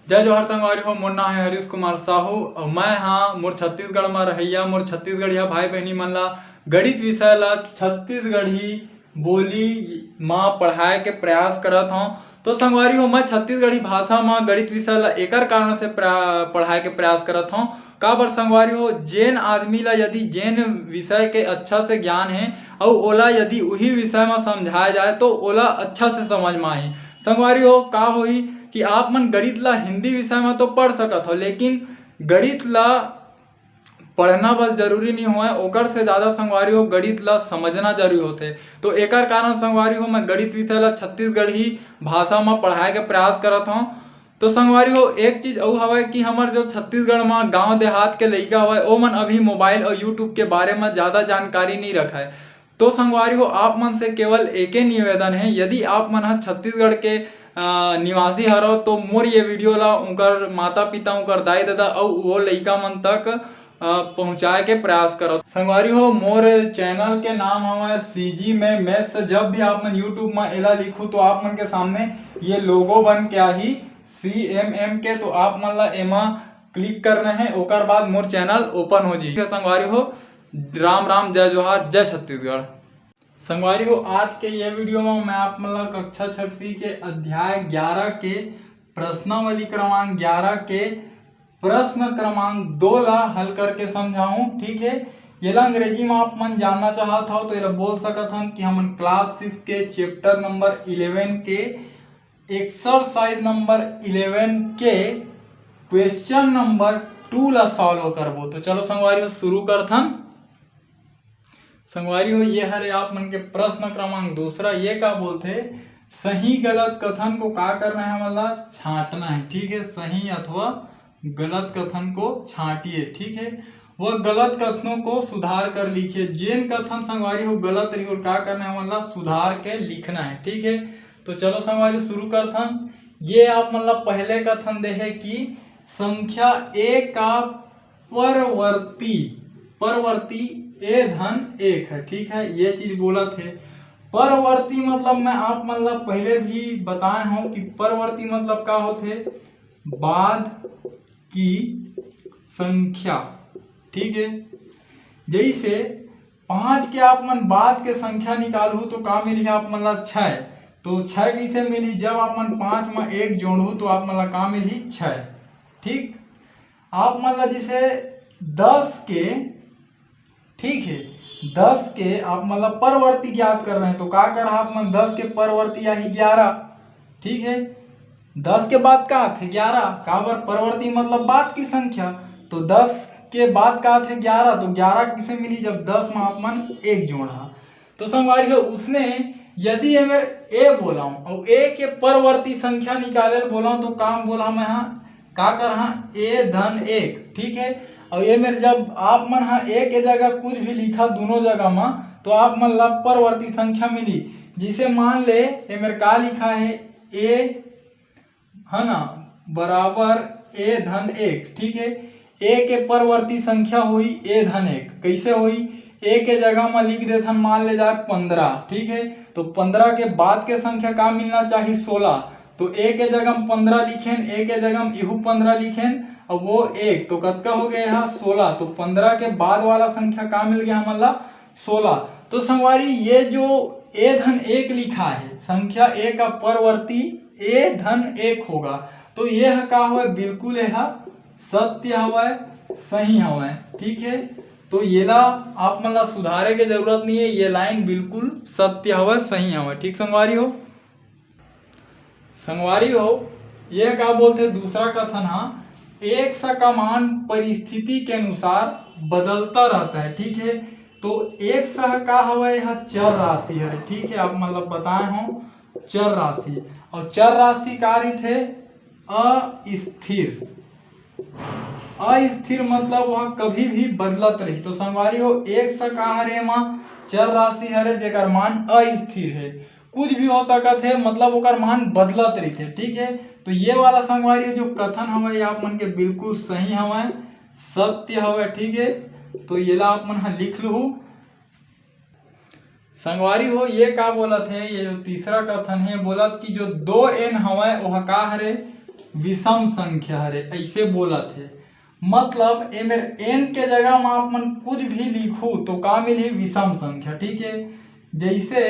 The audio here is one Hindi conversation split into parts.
जय जोहार संगवारी हो। मोर नाम है हरीश कुमार साहू और मैं हाँ मोर छत्तीसगढ़ में रहिया मोर छत्तीसगढ़िया भाई बहनी मन ला गणित विषय ला छत्तीसगढ़ी बोली माँ पढ़ाए के प्रयास करत हूँ। तो संगवारी हो मैं छत्तीसगढ़ी भाषा में गणित विषय ला एकर कारण से पढ़ाए के प्रयास करत हूँ। का बर संगवारी हो जेन आदमी ला यदि जेन विषय के अच्छा से ज्ञान है और ओला यदि वही विषय में समझाया जाए तो ओला अच्छा से समझ में आही। संगवारी हो का होई कि आप मन गणित ला हिंदी विषय में तो पढ़ सकत हो, लेकिन गणित ला पढ़ना बस जरूरी नहीं हुआ ओकर से ज़्यादा संगवारी हो गणित ला समझना जरूरी होते। तो एकर कारण संगवारी हो मैं गणित विषय ला छत्तीसगढ़ी भाषा में पढ़ाए के प्रयास करत हूँ। तो संगवारी हो एक चीज और हवा कि हमार जो छत्तीसगढ़ में गांव देहात के लइका हवा ओ मन अभी मोबाइल और यूट्यूब के बारे में ज़्यादा जानकारी नहीं रखा है। तो संगवारी हो आप मन से केवल एक ही निवेदन है, यदि आप मन छत्तीसगढ़ के निवासी हरो तो मोर ये वीडियो ला उनकर माता पिता उनकर दाई दादा और वो लइका मन तक पहुँचाए के प्रयास करो। संगवारी हो मोर चैनल के नाम हमारे सीजी में मैथ्स। जब भी आप मन यूट्यूब में एला लिखू तो आप मन के सामने ये लोगो बन के आही CMM के, तो आप मन ला एमा क्लिक करना है ओकर बाद मोर चैनल ओपन हो जी। संगवारी हो राम राम जय जोहार जय छत्तीसगढ़। संगवारी हो आज के ये वीडियो में मैं आप मन ला कक्षा 6वीं के अध्याय 11 के प्रश्नावली क्रमांक 11 के प्रश्न क्रमांक 2 ला हल करके समझाऊं। ठीक है, ये ला अंग्रेजी में आप मन जानना चाहत हो तो ये बोल सकत हन कि हम क्लास 6 के चैप्टर नंबर 11 के एक्सरसाइज नंबर 11 के क्वेश्चन नंबर 2 ला सॉल्व करबो। तो चलो संगवारी हो शुरू करथन। संगवारी हो ये हरे आप मन के प्रश्न क्रमांक दूसरा। ये का बोलते सही गलत कथन को का करना है मतलब छांटना है। ठीक है, सही अथवा गलत कथन को छांटिए। ठीक है, वह गलत कथनों को सुधार कर लिखिए। जेन कथन संगवारी हो गलत रही और का करना है मतलब सुधार के लिखना है। ठीक है, तो चलो संगवारी शुरू करथन। ये आप मतलब पहले कथन दे है कि संख्या a का परवर्ती a धन 1 है। ठीक है, ये चीज बोला थे। परवर्ती मतलब मैं आप मतलब पहले भी बताए हूं कि परवर्ती मतलब का होते बाद की संख्या। ठीक है, जैसे 5 के आप मन बाद के संख्या निकालू तो का मिली आप मतलब 6। तो 6 कैसे मिली जब आप मन 5 में 1 जोड़ू तो आप मतलब का मिली 6। ठीक, आप मतलब जैसे 10 के, ठीक है 10 के आप मतलब परवर्ती ज्ञात कर रहे हैं तो का कर आप मन 10 के परवर्ती या 11। ठीक है, 10 के बाद का थे 11 का बर परवर्ती मतलब बाद की संख्या। तो 10 के बाद का थे 11 तो 11 किसे मिली जब 10 में आप मन 1 जोड़ा। तो संगवारी हो उसने यदि अगर a बोला और a के परवर्ती संख्या निकाले बोला तो काम बोला मैं हाँ का कर हाँ a धन 1। ठीक है, और ये मेरे जब आप मन हाँ a के जगह कुछ भी लिखा दोनों जगह में तो आप मन ला परवर्ती संख्या मिली। जिसे मान ले ये मेरे का लिखा है a है ना बराबर a धन 1। ठीक है, a के परवर्ती संख्या हुई a धन 1। कैसे हुई a के जगह में लिख देथन मान ले जाए 15। ठीक है, तो 15 के बाद के संख्या का मिलना चाहिए 16। तो a के जगह में 15 लिखें, a के जगह में इहू 15 लिखें और वो 1 तो कतका हो गया यहाँ 16। तो 15 के बाद वाला संख्या का मिल गया मतलब 16। तो संगवारी ये जो a धन 1 लिखा है संख्या a का परवर्ती a धन 1 होगा। तो यह का हुआ बिल्कुल यह सत्य हवा सही हवा। ठीक है, तो ये ला आप मतलब सुधारे के जरूरत नहीं है, ये लाइन बिल्कुल सत्य हवा सही हवा। ठीक संगवारी हो, संगवारी हो ये का बोलते दूसरा कथन हाँ एक सा का मान परिस्थिति के अनुसार बदलता रहता है। ठीक है, तो एक सा का हवा यह चर राशि है। ठीक है, आप मतलब बताए हो चर राशि और चर राशि कार्य थे अस्थिर। अस्थिर मतलब वह कभी भी बदलत रही। तो संगवारी हो एक सा का हरे मां चर राशि हरे जेकर मान अस्थिर है, कुछ भी हो सकत है मतलब ओकर मान बदलत रही थे। ठीक है, तो ये वाला संगवारी जो कथन हवे आप मन के बिल्कुल सही हवे सत्य हवे। ठीक है, तो ये ला आप मन लिख लू। संगवारी हो ये का बोलत है ये जो तीसरा कथन है बोलत कि जो 2n हवे वह का हरे विषम संख्या हरे, ऐसे बोला थे। मतलब ए मेरे n के जगह में आप मन कुछ भी लिखू तो का मिली विषम संख्या, ठीक है। जैसे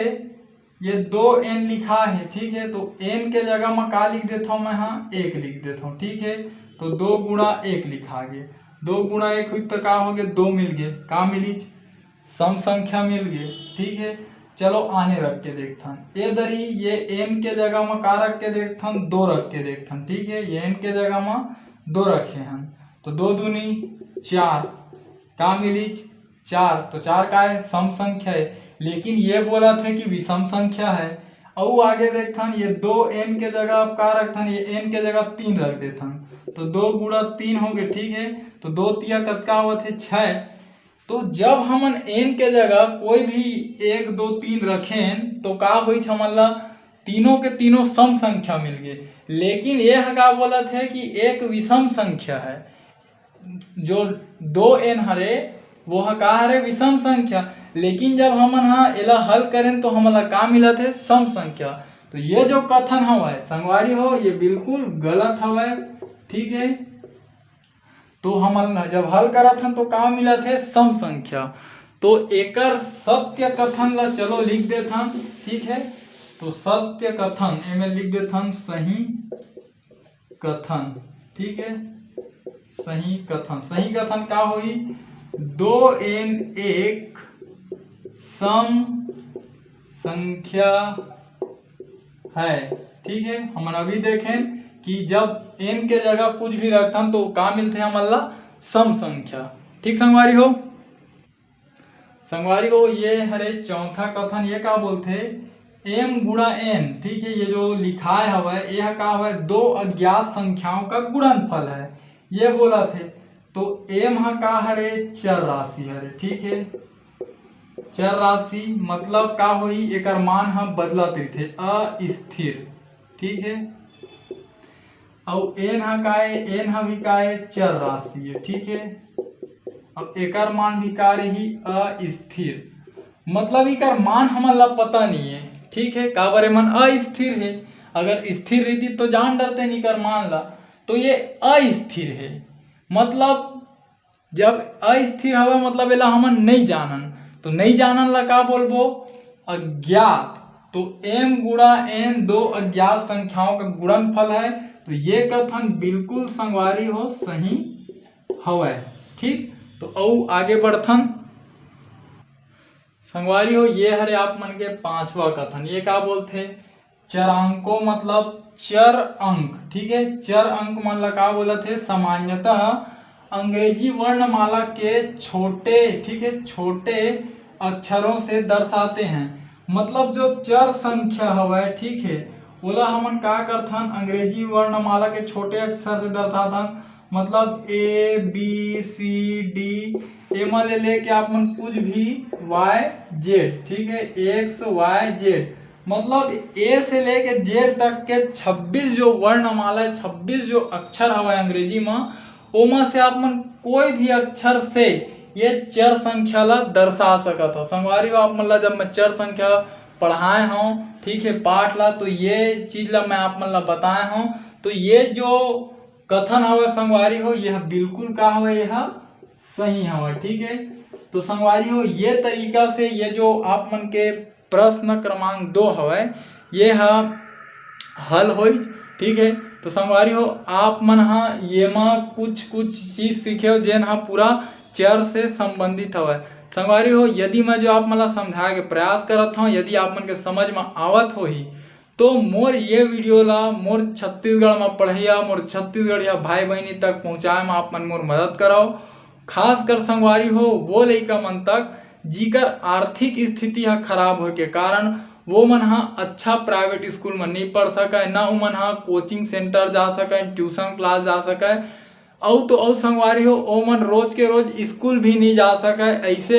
ये 2n लिखा है, ठीक है, तो n के जगह में का लिख देता हूँ मैं, यहाँ 1 लिख देता हूँ, ठीक है। तो 2 गुणा 1 लिखा गया, 2 गुणा 1 हुई तो का हो गया 2 मिल गए, का मिली सम संख्या मिल गई, ठीक है। चलो आने रख के देखता ये दरी, ये n के जगह में का रख के देखता 2 रख के देखता, ठीक है। ये n के जगह में 2 रखे हैं, तो 2 दूनी 4, का मिली 4, तो 4 का है सम संख्या है, लेकिन ये बोला था कि विषम संख्या है। और आगे देखता ये 2n के जगह आप का रखता, ये n के जगह 3 रख देता, तो 2 गुणा 3 हो गए, ठीक है। तो 2 तिया कतका हुआ थे 6। तो जब हमन n के जगह कोई भी 1 2 3 रखें तो का हुई हमला तीनों के तीनों सम संख्या मिल गए। लेकिन यह का बोला थे कि एक विषम संख्या है, जो 2n हरे वो का हरे विषम संख्या। लेकिन जब हमन हाँ एला हल करें तो हमला का मिला थे सम संख्या। तो ये जो कथन हवा संगवारी हो ये बिल्कुल गलत हवा, ठीक है। तो हम जब हल करत हन तो का मिला थे सम संख्या। तो एकर सत्य कथन ला चलो लिख देता, ठीक है। तो सत्य कथन एमे लिख देता सही कथन, ठीक है। सही कथन, सही कथन का हुई 2n एक सम संख्या है, ठीक है। हम अभी देखें कि जब n के जगह कुछ भी रखता तो का मिलते हमला सम संख्या, ठीक संगवारी हो। संगवारी हो ये हरे चौथा कथन ये का बोलते m गुणा n, ठीक है। ये जो लिखाए हवा यह का हवा 2 अज्ञात संख्याओं का गुणनफल है, ये बोला थे। तो m हा का हरे चर राशि हरे, ठीक है। चर राशि मतलब का हुई एकर मान हम बदलत रहे अस्थिर, ठीक है। और n हा का है, n हा भी का है चर राशि है, ठीक है। अब एकर मान भी का रही अस्थिर, मतलब एकर मान हमला पता नहीं है, ठीक है। का बारे मन अस्थिर है, अगर स्थिर रहती तो जान डरते नहीं कर मान ला। तो ये अस्थिर है, मतलब जब अस्थिर हवा मतलब एला हमन नहीं जानन, तो नहीं जानन ला का बोलबो अज्ञात। तो m गुणा n 2 अज्ञात संख्याओं का गुणनफल है। तो ये कथन बिल्कुल संगवारी हो सही हवा, ठीक। तो औ आगे बढ़थन संगवारी हो ये हरे आप मन के 5वां कथन, ये का बोलते चरांकों मतलब चर अंक, ठीक है। चर अंक मन ला का बोला थे सामान्यतः अंग्रेजी वर्णमाला के छोटे, ठीक है, छोटे अक्षरों से दर्शाते हैं। मतलब जो चर संख्या हवा, ठीक है, बोला हमन का करथन अंग्रेजी वर्णमाला के छोटे अक्षर से दर्शाथन। मतलब A B C D एमा ले लेके आप मन कुछ भी Y Z, ठीक है, X Y Z, मतलब A से लेके Z तक के 26 जो वर्णमाला 26 जो अक्षर हवा अंग्रेजी में, ओमा से आप मन कोई भी अक्षर से ये चर संख्या ला दर्शा सकत हो। संगवारी आप मन ला जब मैं चर संख्या पढ़ाए हूँ, ठीक है, पाठ ला, तो ये चीज ला मैं आप मन ला बताए हूँ। तो ये जो कथन हवा संगवारी हो यह बिल्कुल का हवा, यह सही हवा, ठीक है। तो संगवारी हो ये तरीका से ये जो आप मन के प्रश्न क्रमांक 2 हवा ये हल हो, ठीक है। तो संगवारी हो आप मन ये कुछ चीज सीखे हो जेन पूरा चर से संबंधित हवा। संगवारी हो यदि मैं जो आप मन समझाए के प्रयास करत हूँ, यदि आप मन के समझ में आवत हो ही तो मोर ये वीडियो ला मोर छत्तीसगढ़ में पढ़िया, मोर छत्तीसगढ़िया भाई बहनी तक पहुँचाए में आप मन मोर मदद कराओ। खास कर संगवारी हो वो लइका मन तक जिकर आर्थिक स्थिति खराब हो के कारण वो मन अच्छा प्राइवेट स्कूल में नहीं पढ़ सके, ना वो मन कोचिंग सेंटर जा सके, ट्यूशन क्लास जा सके, और संगवारी हो ओ मन रोज के रोज स्कूल भी नहीं जा सके।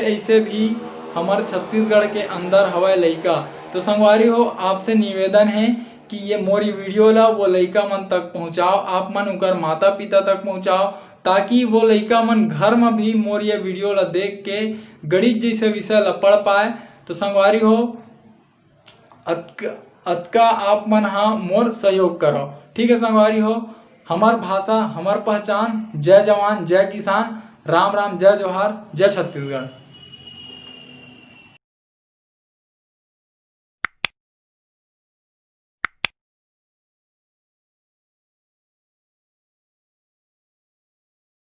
ऐसे भी हमारे छत्तीसगढ़ के अंदर हवा लइका। तो संगवारी हो आपसे निवेदन है कि ये मोरी वीडियो ला वो लइका मन तक पहुँचाओ, आप मन उनकर माता पिता तक पहुँचाओ, ताकि वो लइका मन घर में भी मोर ये वीडियो ला देख के गणित जैसे विषय ला पढ़ पाए। तो संगवारी हो अतका आप मन मोर सहयोग करो, ठीक है संगवारी हो। हमर भाषा हमर पहचान, जय जवान जय किसान, राम राम जय जोहार, जय छत्तीसगढ़।